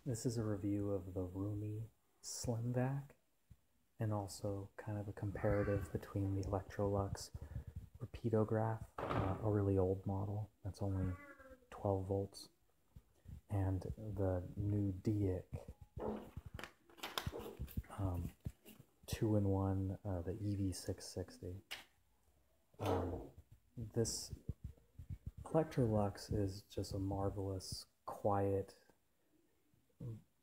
This is a review of the ROOMIE SlimVac and also kind of a comparative between the Electrolux Repeatograph, a really old model that's only 12 volts, and the new DIC 2-in-1, the EV660. This Electrolux is just a marvelous, quiet,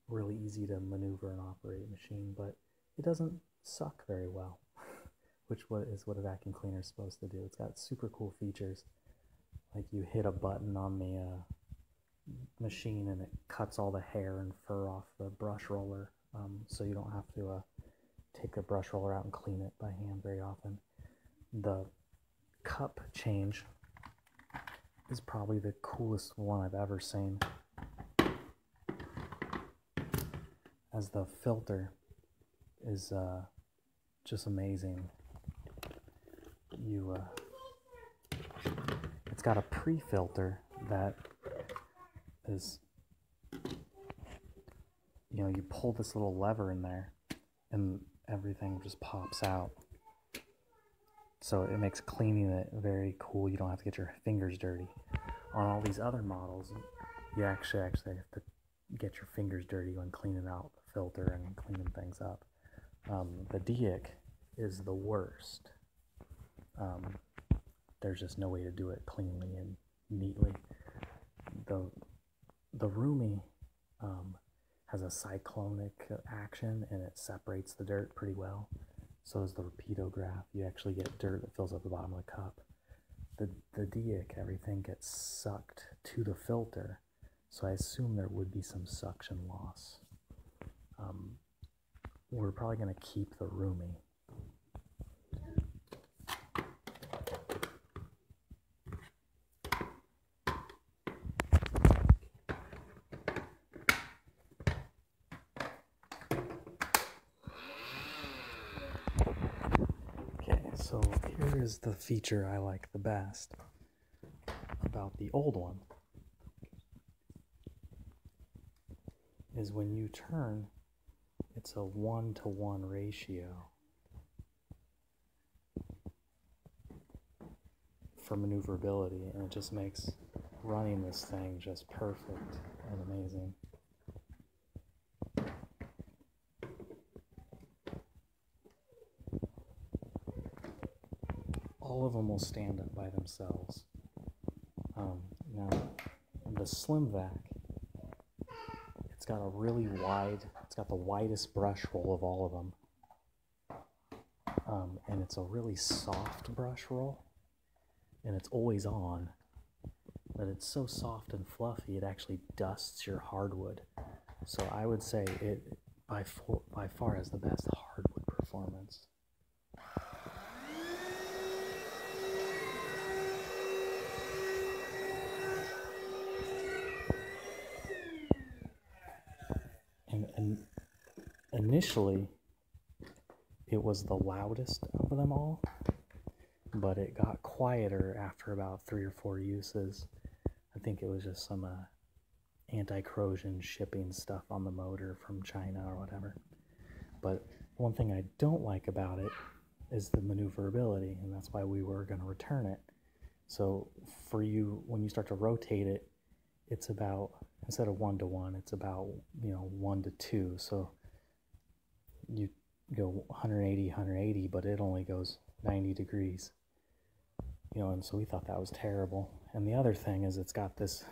really easy to maneuver and operate machine, but it doesn't suck very well, which is what a vacuum cleaner is supposed to do. It's got super cool features, like you hit a button on the machine and it cuts all the hair and fur off the brush roller, so you don't have to take the brush roller out and clean it by hand very often. The cup change is probably the coolest one I've ever seen, as the filter is just amazing. It's got a pre-filter that is, you pull this little lever in there and everything just pops out. So it makes cleaning it very cool. You don't have to get your fingers dirty. On all these other models, you actually have to get your fingers dirty when cleaning out the filter and cleaning things up. The DIC is the worst. There's just no way to do it cleanly and neatly. The ROOMIE has a cyclonic action, and it separates the dirt pretty well. So does the Repeatograph. You actually get dirt that fills up the bottom of the cup. The DIC, everything gets sucked to the filter, so I assume there would be some suction loss. We're probably going to keep the ROOMIE. So here is the feature I like the best about the old one, is when you turn, it's a 1-to-1 ratio for maneuverability, and it just makes running this thing just perfect and amazing. All of them will stand up by themselves. Now, the SlimVac, it's got the widest brush roll of all of them. And it's a really soft brush roll, and it's always on, but it's so soft and fluffy, it actually dusts your hardwood. So I would say it by far has the best hardwood performance. And initially, it was the loudest of them all, but it got quieter after about 3 or 4 uses. I think it was just some anti-corrosion shipping stuff on the motor from China or whatever. But one thing I don't like about it is the maneuverability, and that's why we were going to return it. So for you, when you start to rotate it, it's about, instead of 1-to-1, it's about 1-to-2. So you go 180, but it only goes 90 degrees. And so we thought that was terrible. And the other thing is it's got this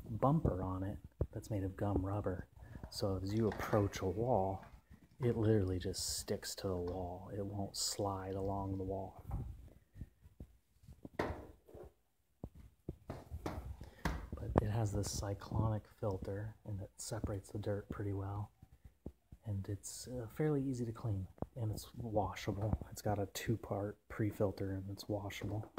bumper on it that's made of gum rubber. So as you approach a wall, it literally just sticks to the wall. It won't slide along the wall. It has this cyclonic filter, and it separates the dirt pretty well, and it's fairly easy to clean, and it's washable. It's got a 2-part pre-filter, and it's washable.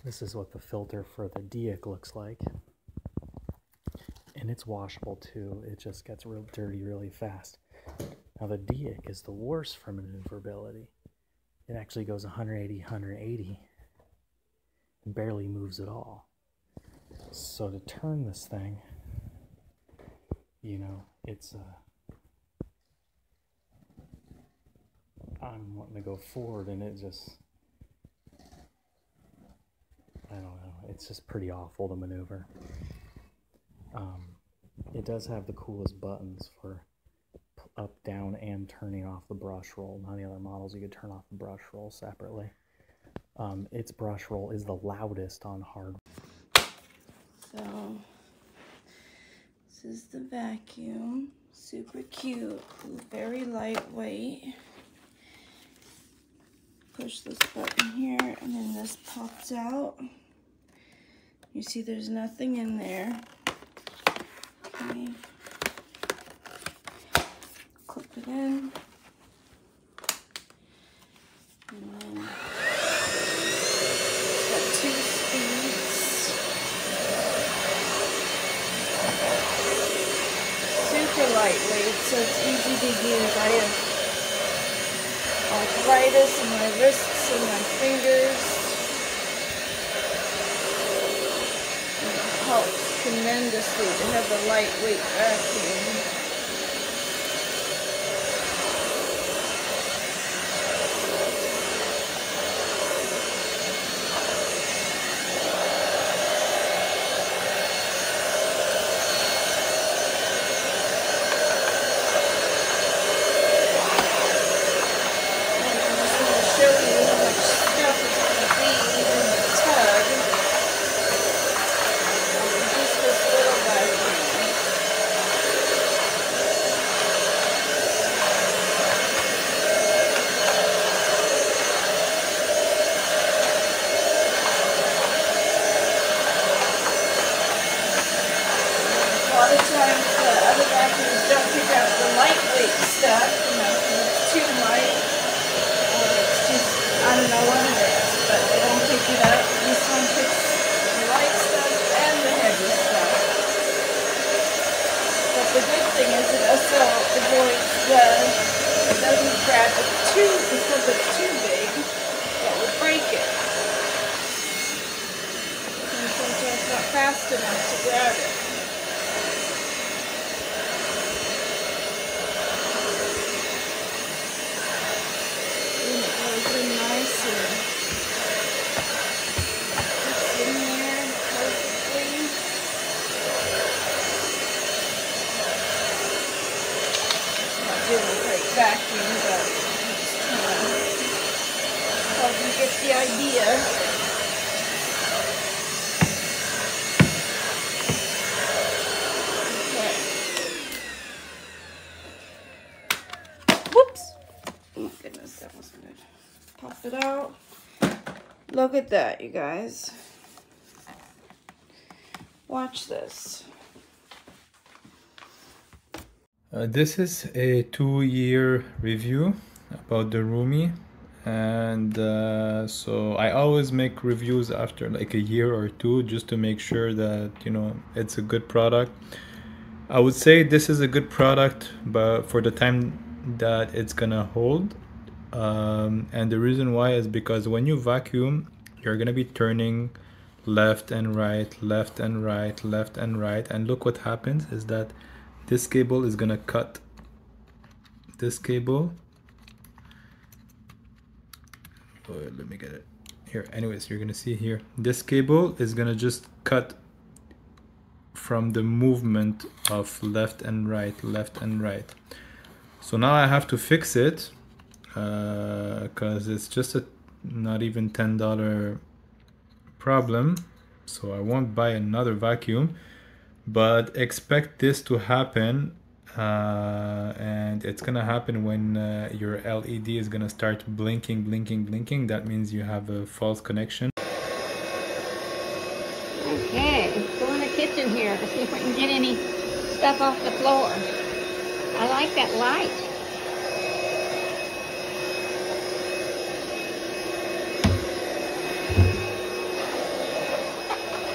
This is what the filter for the DIC looks like, and it's washable too. It just gets real dirty really fast. Now the DIC is the worst for maneuverability. It actually goes 180, and barely moves at all. So to turn this thing, you know, it's I'm wanting to go forward and it just, I don't know, it's just pretty awful to maneuver. It does have the coolest buttons for up, down, and turning off the brush roll. None of the other models you could turn off the brush roll separately. Its brush roll is the loudest on hard. So this is the vacuum. Super cute, very lightweight. Push this button here and then this pops out. You see there's nothing in there. Okay. Clip it in. And then got 2 speeds. Super lightweight, so it's easy to use. I have arthritis in my wrists and my fingers. And it helps tremendously to have the lightweight vacuum. A lot of times the other vacuums don't pick up the lightweight stuff, you know, it's too light, or it's just, I don't know what it is, but they don't pick it up. This one picks the light stuff and the heavy stuff. But the good thing is it also avoids it doesn't grab it too, because it's too big, that would break it. And sometimes it's not fast enough to grab it. Nice and it's in there perfectly. Not doing a great vacuum, but I'm just trying to help you get the idea. Okay. Whoops! Oh my goodness, that wasn't good. Pop it out. Look at that, you guys. Watch this. This is a 2-year review about the Roomie, and so I always make reviews after like a year or 2 just to make sure that, you know, it's a good product. I would say this is a good product, but for the time that it's gonna hold. And the reason why is because when you vacuum, you're gonna be turning left and right, left and right, left and right, and look what happens is that this cable is gonna cut this cable. Oh, let me get it here. Anyways, you're gonna see here, this cable is gonna just cut from the movement of left and right, left and right. So now I have to fix it, because it's just a not even $10 problem, so I won't buy another vacuum, but expect this to happen, and it's gonna happen when your LED is gonna start blinking. That means you have a false connection. Okay, let's go in the kitchen here to see if we can get any stuff off the floor. I like that light.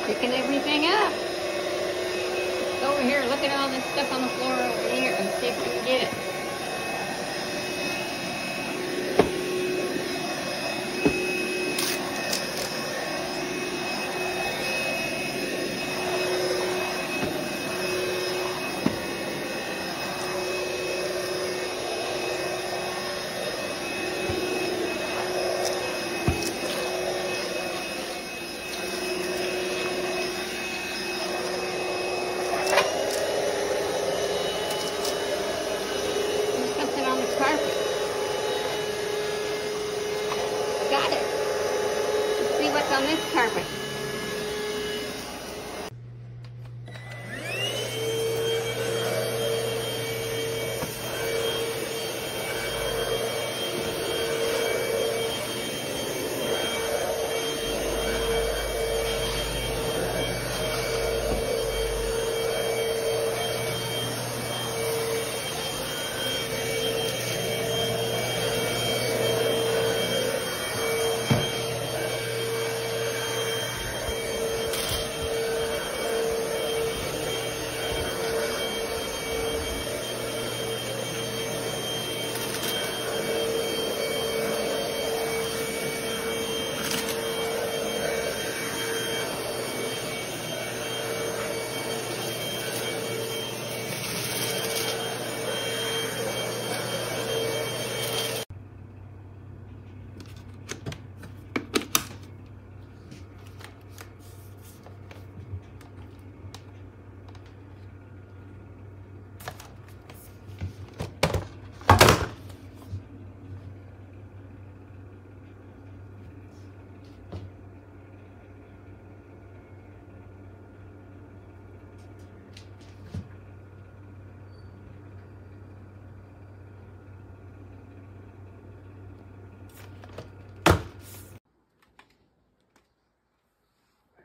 Picking everything up. Let's go over here, look at all this stuff on the floor over here and see if we can get it. carpet.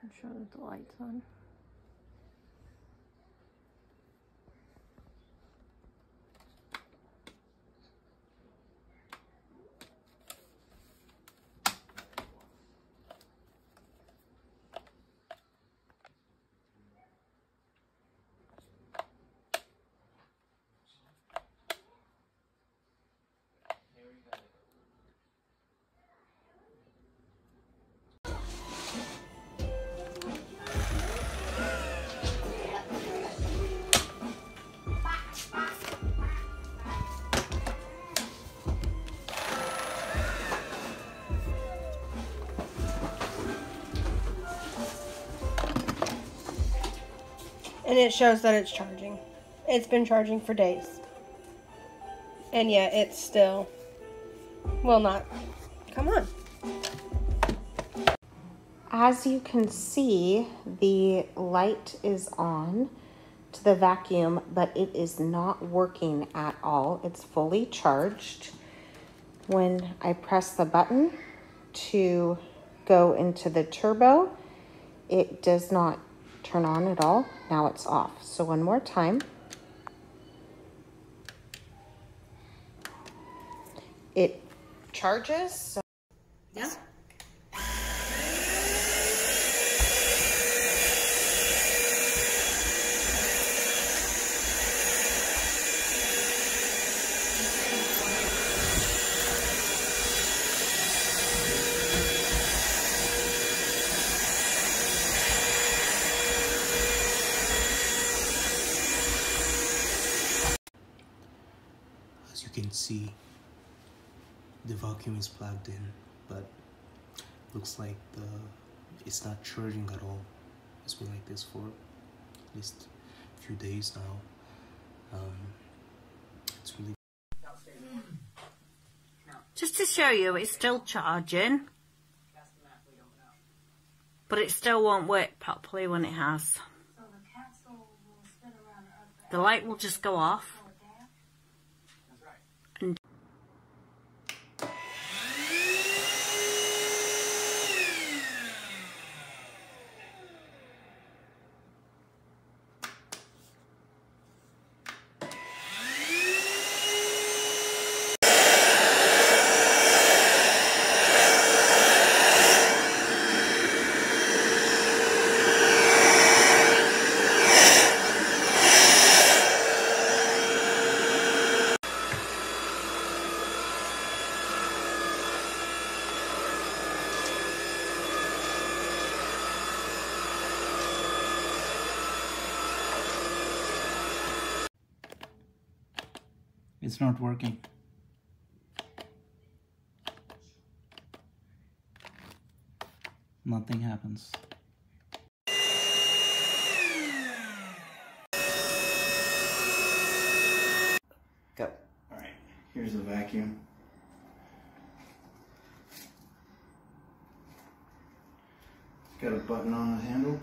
I'm sure that the light's on. And it shows that it's charging. It's been charging for days. And yet it's still will not come on. As you can see, the light is on to the vacuum, but it is not working at all. It's fully charged. When I press the button to go into the turbo, it does not turn on at all. Now it's off. So one more time. It charges. So Yeah. As you can see, the vacuum is plugged in, but looks like it's not charging at all. It's been like this for at least a few days now. It's really just to show you, it's still charging, but it still won't work properly when it has. The light will just go off. And it's not working. Nothing happens. go. Alright, here's the vacuum. Got a button on the handle.